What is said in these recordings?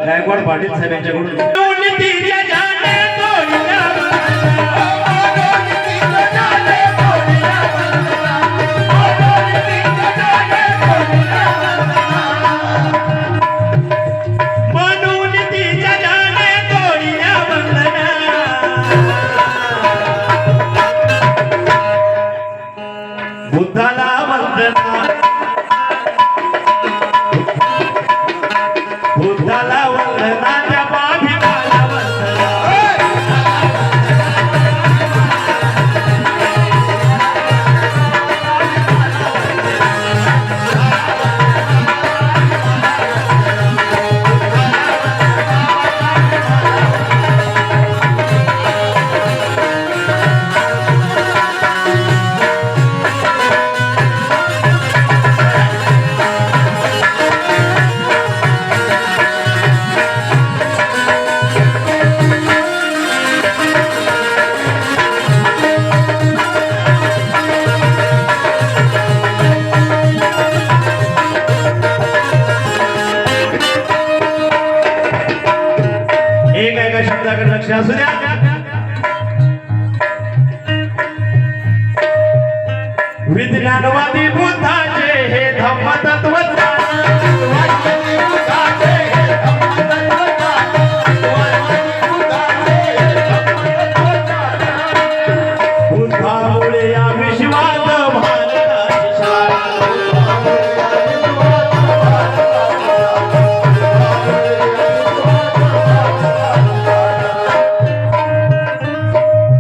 गायकवाड पाटील साहेब यांच्याकडून बुद्धाला वंदना बुद्धाला वंदना त्या भाविकाला वंदना शब्दाकडे लक्ष असू द्या विज्ञानवादी बुद्धाचे हे धम्म तत्वज्ञान बुद्धामुळे या विश्वात भारताची शान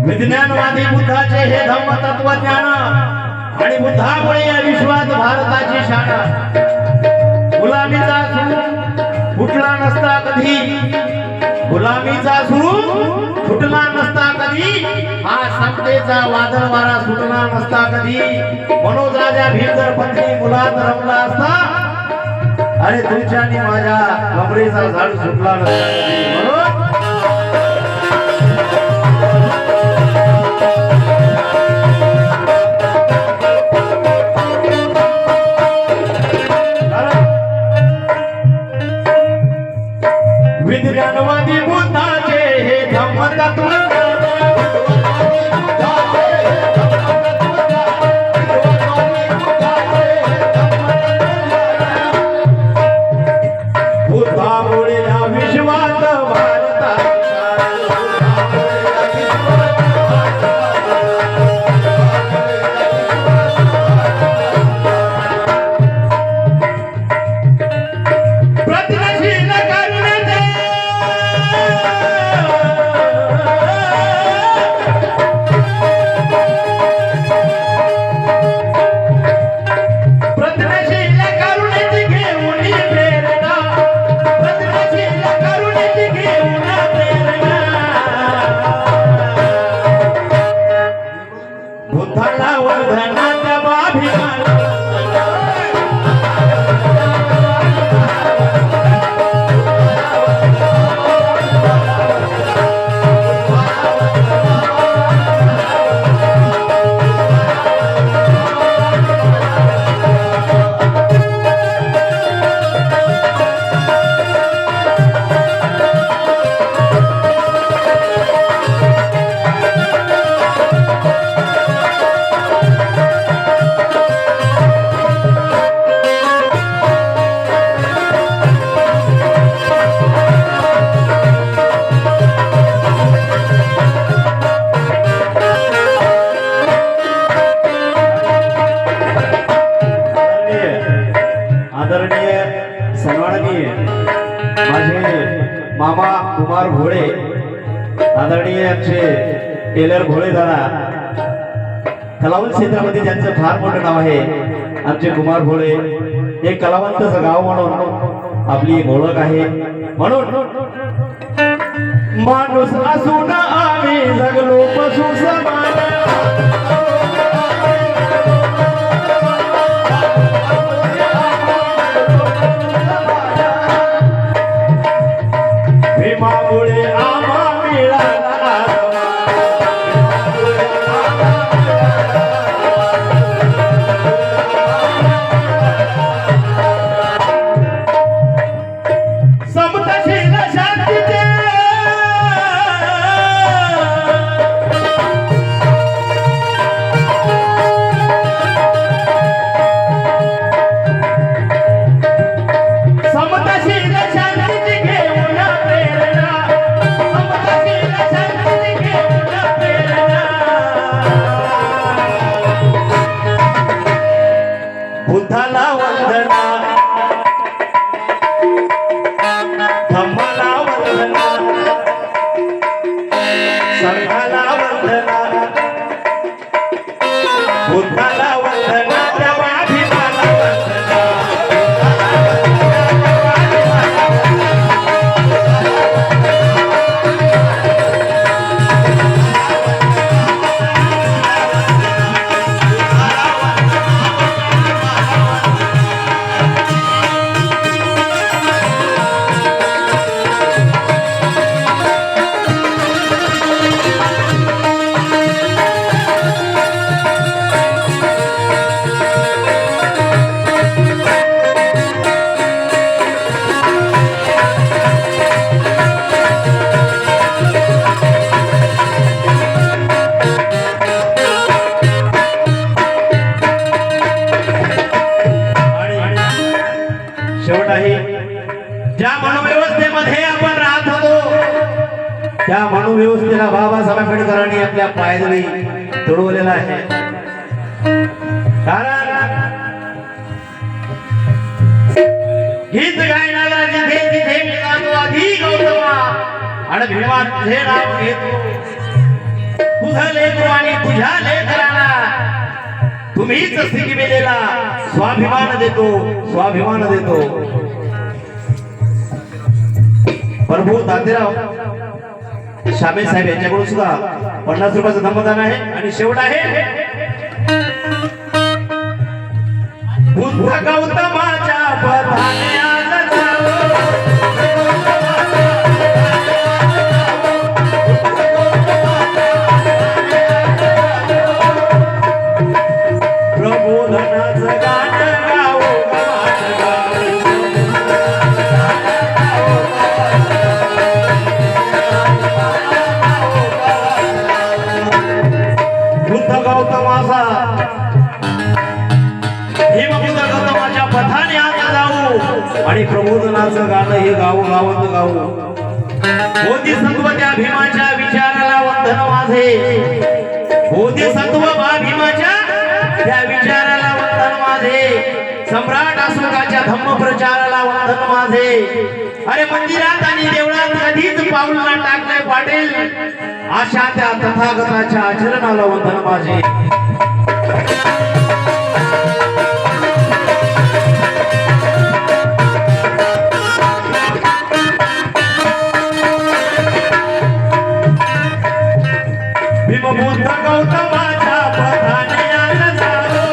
विज्ञानवादी बुद्धाचे हे धम्म तत्वज्ञान आणि बुद्धामुळे या विश्वात भारताची शान गुलामीचा सुरू फुटला नसता कधी गुलामीचा सुरू फुटला नसता कधी हा समतेचा वादळ वारा सुटला नसता कधी मनोज राजा भीम जर पंथी मुलात रमला असता अरे तुमच्या आणि माझ्या कमरेचा झाड सुटला नसता म्हणून विज्ञानवादी बुद्धाचे हे धम्म तत्वज्ञान बुद्धामुळे या विश्वात बुद्धाला वंदना त्या भाविकाला आदरणीय सन्माननीय माझे मामा कुमार भोळे आदरणीय आमचे टेलर भोळे दादा कलावंत क्षेत्रामध्ये ज्यांचं फार मोठं नाव आहे आमचे कुमार भोळे एक कलावंतचं गाव म्हणून आपली ओळख आहे म्हणून माणूस असून आम्ही जगलो पशु समान भीमामुळे आम्हा मिळाला समतशील व्यवस्थेमध्ये आपण राहत होतो त्या मनोव्यवस्थेला बाबासाहेब आंबेडकरांनी आपल्या पायाजवळी तुडवलेला आहे. कारण गीत गायनाला जिथे जिथे मिळतो आधी गौतमा आणि भीमा तुझे नाव घेतो. तुझं लेकरू आणि तुझ्या लेकराला तुम्हीच शिकविलेला स्वाभिमान देतो, स्वाभिमान देतो. प्रभू तातेराव शामे साहेब यांच्याकडून सुद्धा 50 रुपयाचं धम्मदान आहे. आणि शेवट आहे बुद्ध गौतमाच्या पथाने आज जाऊ. प्रबोधनाचं गाणं गाऊ, गवाचं गाऊ. बुद्ध गौतमाचा हिमबुद्ध गौतमाच्या पथाने आता जाऊ आणि प्रबोधनाचं गाणं हे गाऊ, गावंत गाऊ. बोधिसत्व त्या भीमाच्या विचाराला वंदन माझे. बोधिसत्व बा भीमाच्या त्या विचाराला वंदन माझे. सम्राट अशोकाच्या धम्म प्रचाराला वंदन माझे. अरे मंदिरात आणि देवळात कधीच पाऊल न टाकले पाटील अशा त्या तथागताच्या आचरणाला वंदन माझे. भीमबुद्ध गौतमाच्या पथाने आज जाऊ.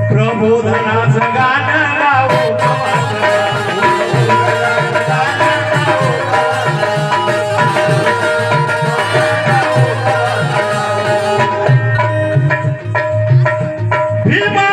प्रबोधनाचं गाणं गाऊ, गवाचं गाऊ. भीमा